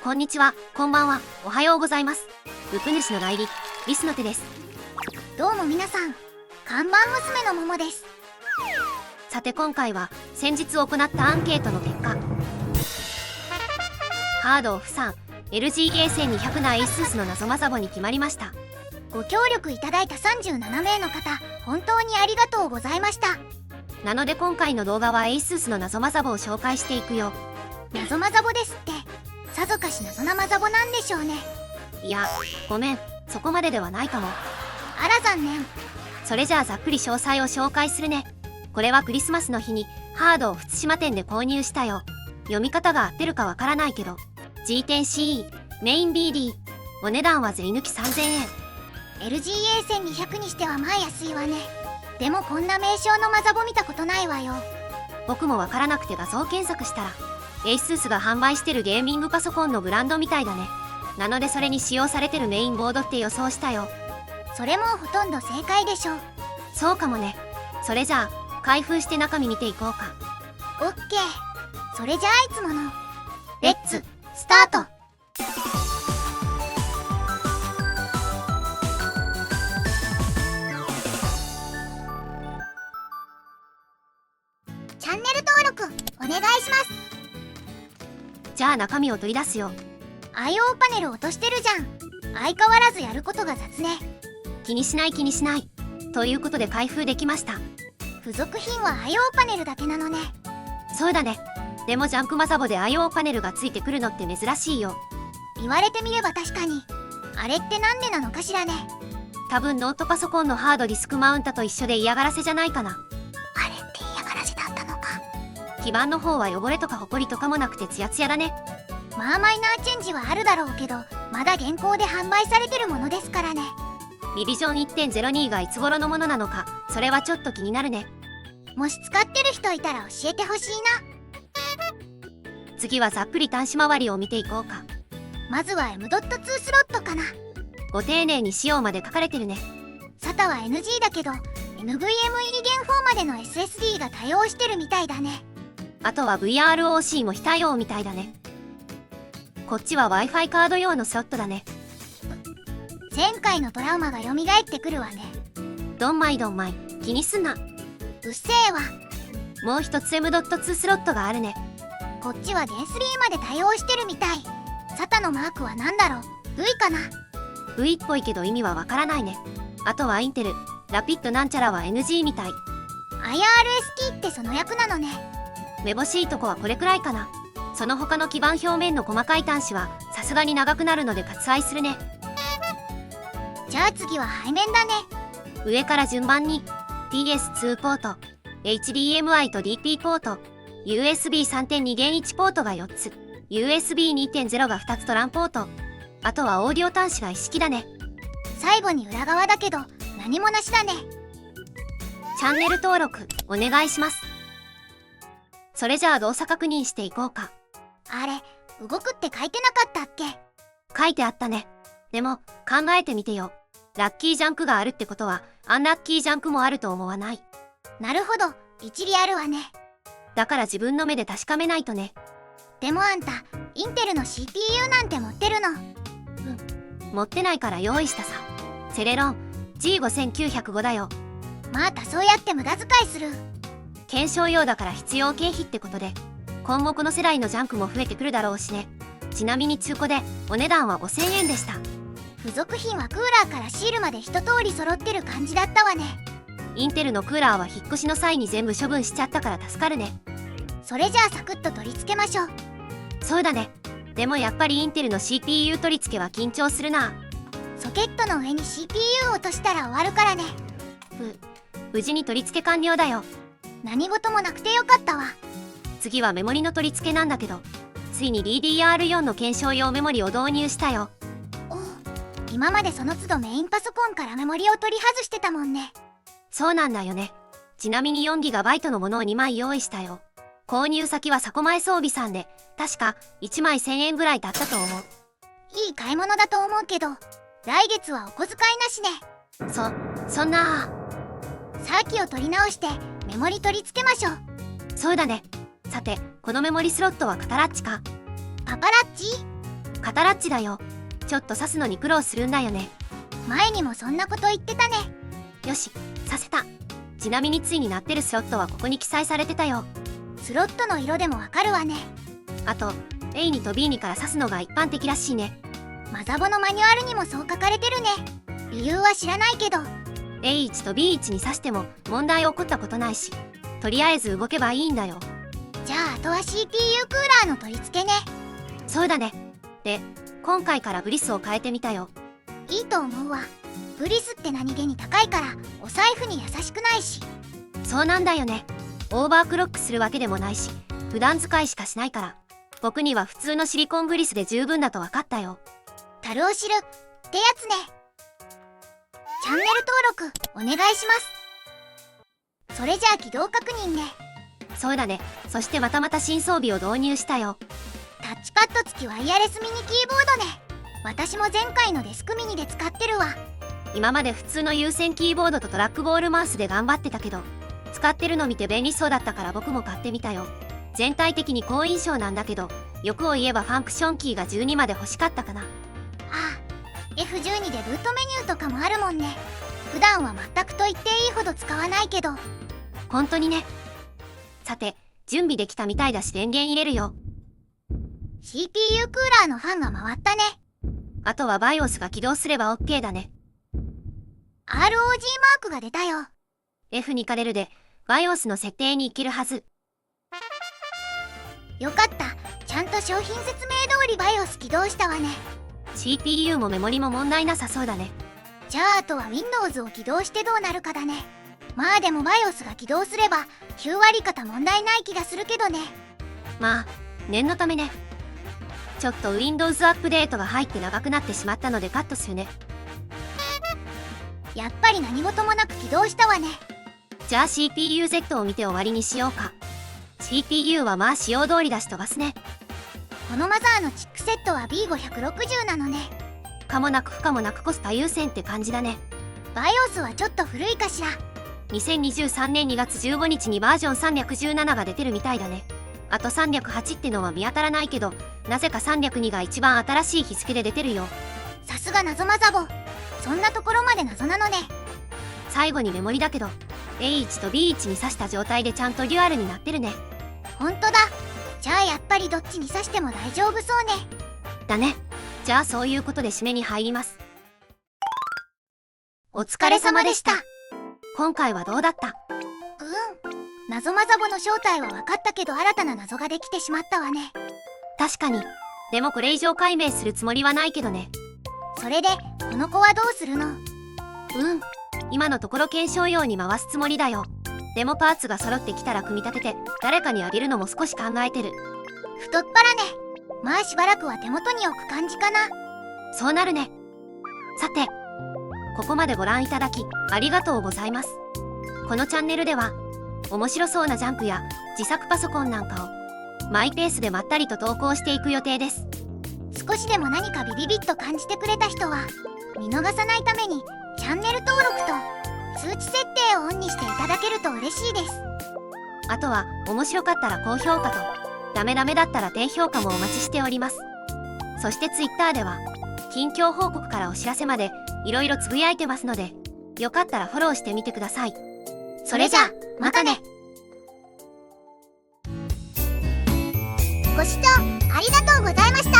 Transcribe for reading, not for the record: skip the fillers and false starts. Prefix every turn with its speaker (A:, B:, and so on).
A: こんにちは、こんばんは、おはようございます。ウプ主の代理、リスノテです。
B: どうも皆さん、看板娘のももです。
A: さて今回は先日行ったアンケートの結果、ハードオフさん LGA1200 な ASUS の謎マザボに決まりました。
B: ご協力いただいた37名の方、本当にありがとうございました。
A: なので今回の動画は ASUS の謎マザボを紹介していくよ。
B: 謎マザボですって、さぞかし謎なマザボなんでしょうね。
A: いや、ごめん、そこまでではないかも。
B: あら残念。
A: それじゃあざっくり詳細を紹介するね。これはクリスマスの日にハードを福島店で購入したよ。読み方が合ってるかわからないけど G10CE メイン BD、 お値段は税抜き3000円。
B: LGA1200 にしてはまあ安いわね。でもこんな名称のマザボ見たことないわよ。
A: 僕もわからなくて画像検索したら ASUS が販売してるゲーミングパソコンのブランドみたいだね。なのでそれに使用されてるメインボードって予想したよ。
B: それもほとんど正解でしょう。
A: そうかもね。それじゃあ開封して中身見ていこうか。
B: オッケー。それじゃあいつものレッツスタート。チャンネル登録お願いします。
A: じゃあ中身を取り出すよ。
B: IO パネル落としてるじゃん。相変わらずやることが雑ね。
A: 気にしない気にしない。ということで開封できました。
B: 付属品は IO パネルだけなのね。
A: そうだね。でもジャンクマザボで IO パネルがついてくるのって珍しいよ。
B: 言われてみれば確かに。あれってなんでなのかしらね。
A: 多分ノートパソコンのハードディスクマウンタと一緒で嫌がらせじゃないかな。
B: あれって嫌がらせだったのか。
A: 基板の方は汚れとかホコリとかもなくてツヤツヤだね。
B: まあマイナーチェンジはあるだろうけど、まだ現行で販売されてるものですからね。
A: リビジョン 1.02 がいつ頃のものなのか、それはちょっと気になるね。
B: もし使ってる人いたら教えてほしい
A: な。次はざっくり端子周りを見ていこうか。
B: まずは M.2 スロットかな。
A: ご丁寧に仕様まで書かれてるね。
B: SATA は NG だけど NVMe 入り現4までの SSD が対応してるみたいだね。
A: あとは VROC も非対応みたいだね。こっちは Wi-Fi カード用のスロットだね。
B: 前回のトラウマが蘇ってくるわね。
A: ドンマイドンマイ、気にすんな。
B: うっせえわ。
A: もう一つ M.2 スロットがあるね。
B: こっちは Gen3 まで対応してるみたい。SATA のマークは何だろう。 V かな。
A: V っぽいけど意味はわからないね。あとはインテルラピッドなんちゃらは NG みたい。
B: IRST ってその役なのね。
A: めぼしいとこはこれくらいかな。その他の基板表面の細かい端子はさすがに長くなるので割愛するね。
B: じゃあ次は背面だね。
A: 上から順番に PS2 ポート、 HDMI と DP ポート、 USB3.2 弦1ポートが4つ、 USB2.0 が2つと LAN ポート。あとはオーディオ端子が一式だね。
B: 最後に裏側だけど何もなしだね。
A: チャンネル登録お願いします。それじゃあ動作確認していこうか。
B: あれ、動くって書いてなかったっけ。
A: 書いてあったね。でも考えてみてよ。ラッキージャンクがあるってことはアンラッキージャンクもあると思わない？
B: なるほど、一理あるわね。
A: だから自分の目で確かめないとね。
B: でもあんたインテルの CPU なんて持ってるの？
A: 持ってないから用意したさ。セレロン G5905 だよ。
B: またそうやって無駄遣いする。
A: 検証用だから必要経費ってことで、今後この世代のジャンクも増えてくるだろうしね。ちなみに中古でお値段は5000円でした。
B: 付属品はクーラーからシールまで一通り揃ってる感じだったわね。
A: インテルのクーラーは引っ越しの際に全部処分しちゃったから助かるね。
B: それじゃあサクッと取り付けましょう。
A: そうだね。でもやっぱりインテルの CPU 取り付けは緊張するな。
B: ソケットの上に CPU を落としたら終わるからね。
A: 無事に取り付け完了だよ。
B: 何事もなくてよかったわ。
A: 次はメモリの取り付けなんだけど、ついに DDR4 の検証用メモリを導入したよ。
B: おう、今までその都度メインパソコンからメモリを取り外してたもんね。
A: そうなんだよね。ちなみに 4GB のものを2枚用意したよ。購入先は迫前装備さんで、確か1枚1000円ぐらいだったと思う。
B: いい買い物だと思うけど、来月はお小遣いなしね。
A: そんな。
B: サーキを取り直してメモリ取り付けましょう。
A: そうだね。さて、このメモリスロットはカタラッチか？
B: パパラッチ？
A: カタラッチだよ。ちょっと刺すのに苦労するんだよね。
B: 前にもそんなこと言ってたね。
A: よし、刺せた。ちなみについになってるスロットはここに記載されてたよ。
B: スロットの色でもわかるわね。
A: あと A2 と B2 から刺すのが一般的らしいね。
B: マザボのマニュアルにもそう書かれてるね。理由は知らないけど。
A: A1 と B1 に刺しても問題起こったことないし、とりあえず動けばいいんだよ。
B: じゃああとは CPU クーラーの取り付けね。
A: そうだね。で、今回からブリスを変えてみたよ。
B: いいと思うわ。ブリスって何気に高いからお財布に優しくないし。
A: そうなんだよね。オーバークロックするわけでもないし、普段使いしかしないから、僕には普通のシリコンブリスで十分だと分かったよ。
B: 樽を知るってやつね。チャンネル登録お願いします。それじゃあ起動確認ね。
A: そうだね。そしてまた新装備を導入したよ。
B: タッチパッド付きワイヤレスミニキーボードね。私も前回のデスクミニで使ってるわ。
A: 今まで普通の有線キーボードとトラックボールマウスで頑張ってたけど、使ってるの見て便利そうだったから僕も買ってみたよ。全体的に好印象なんだけど、欲を言えばファンクションキーが12まで欲しかったかな。
B: ああ、F12 でルートメニューとかもあるもんね。普段は全くと言っていいほど使わないけど。
A: 本当にね。さて、準備できたみたいだし電源入れるよ。
B: CPU クーラーのファンが回ったね。
A: あとは BIOS が起動すれば OK だね。
B: ROG マークが出たよ。
A: F にカレルで BIOS の設定に行けるはず。
B: よかった。ちゃんと商品説明通り BIOS 起動したわね。
A: CPU もメモリも問題なさそうだね。
B: じゃああとは Windows を起動してどうなるかだね。まあでも BIOS が起動すれば9割方問題ない気がするけどね。
A: まあ念のためね。ちょっと Windows アップデートが入って長くなってしまったのでカットするね。
B: やっぱり何事もなく起動したわね。
A: じゃあ CPU-Z を見て終わりにしようか。CPU はまあ仕様通りだし飛ばすね。
B: このマザーのチップセットは B560 なのね。
A: 可もなく不可もなくコスパ優先って感じだね。
B: BIOS はちょっと古いかしら。
A: 2023年2月15日にバージョン317が出てるみたいだね。あと308ってのは見当たらないけど、なぜか302が一番新しい日付で出てるよ。
B: さすが謎マザボ。そんなところまで謎なのね。
A: 最後にメモリだけど A1 と B1 に挿した状態でちゃんとデュアルになってるね。
B: ほんとだ。じゃあやっぱりどっちに挿しても大丈夫そうね。
A: だね。じゃあそういうことで締めに入ります。お疲れ様でした。今回はどうだった？
B: 謎マザボの正体は分かったけど新たな謎ができてしまったわね。
A: 確かに。でもこれ以上解明するつもりはないけどね。
B: それでこの子はどうするの？
A: 今のところ検証用に回すつもりだよ。でもパーツが揃ってきたら組み立てて誰かにあげるのも少し考えてる。
B: 太っ腹ね。まあしばらくは手元に置く感じかな。
A: そうなるね。さて、ここまでご覧いただきありがとうございます。このチャンネルでは面白そうなジャンプや自作パソコンなんかをマイペースでまったりと投稿していく予定です。
B: 少しでも何かビビビッと感じてくれた人は見逃さないためにチャンネル登録と通知設定をオンにしていただけると嬉しいです。
A: あとは面白かったら高評価とダメだったら低評価もお待ちしております。そして Twitter では近況報告からお知らせまでいろいろつぶやいてますので、よかったらフォローしてみてください。それじゃあまたね。
B: ご視聴ありがとうございました。